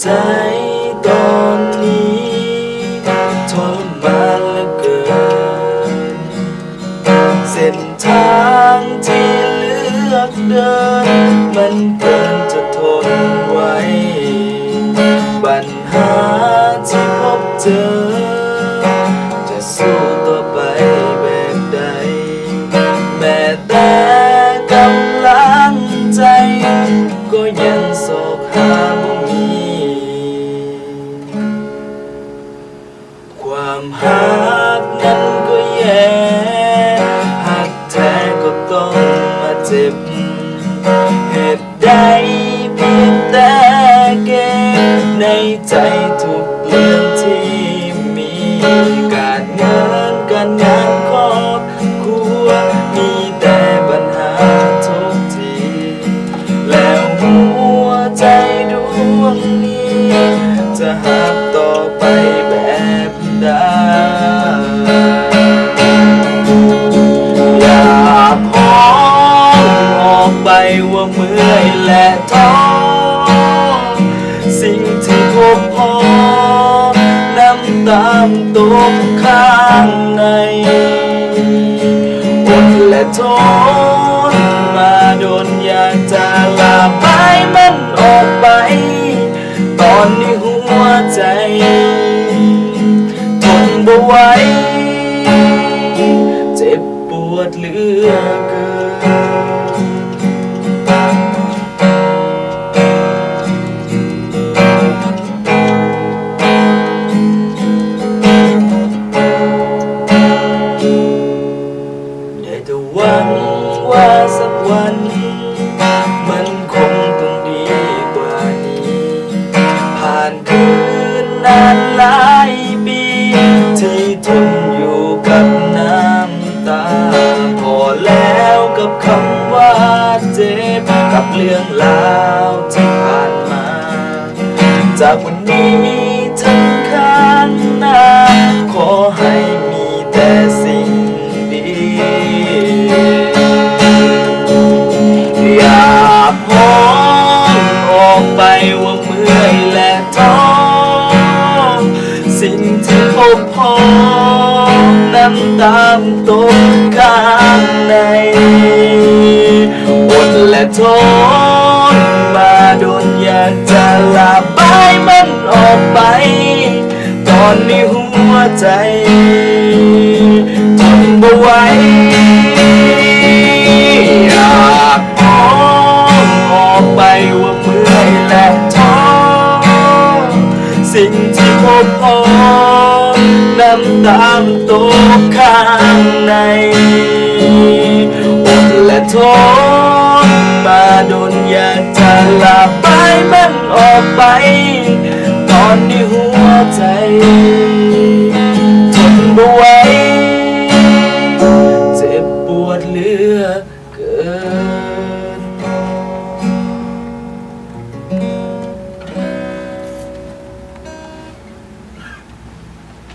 ใจตอนนี้ทรมานเหลือเกินเส้นทางที่เลือกเดินมันเกินจะทนไว้ปัญหาที่พบเจอจะสู้ต่อไปแบบใดแม้แต่กำลังใจก็ยังโศกหาบ่มีความหักนั้นก็แย่หักแท้ก็ต้องมาเจ็บเหตุใดเพียงแต่เก็บในใจทุกเรื่องที่มีการเงินการงานครอบครัวมีแต่ปัญหาทุกทีแล้วหัวใจดวงนี้จะหักต่อไปแบบใดอยากห้องออกไปว่าเมื่อยและท้อสิ่งที่พบพอน้ำตามตกข้างในอดและทนมาโดนอยากจะลาไปมันออกไปตอนนี้หัวใจทนบ่ไหวเจ็บปวดเหลือเกินได้แต่หวังว่าสักวันมันคงต้องดีกว่านี้ผ่านคืนนานหลายปีที่ทนอยู่กับน้ำตาพอแล้วกับคำว่าเจ็บกับเรื่องราวที่ผ่านมาจากวันนี้ทั้งข้างหน้าขอให้มีแต่สิ่งดีอยากพ้องออกไปว่าเมื่อยและท้อสิ่งที่พบพอน้ำตามตกข้างในอดและทนมาโดนอยากจะลาไปมันออกไปตอนนี้หัวใจทนบ่ไหวอยากพ้องออกไปว่าเมื่อยและท้อสิ่งที่พบพอน้ำตามตกข้างในอดและทนมาโดนอยากจะลาไปมันออกไปตอนนี้หัวใจ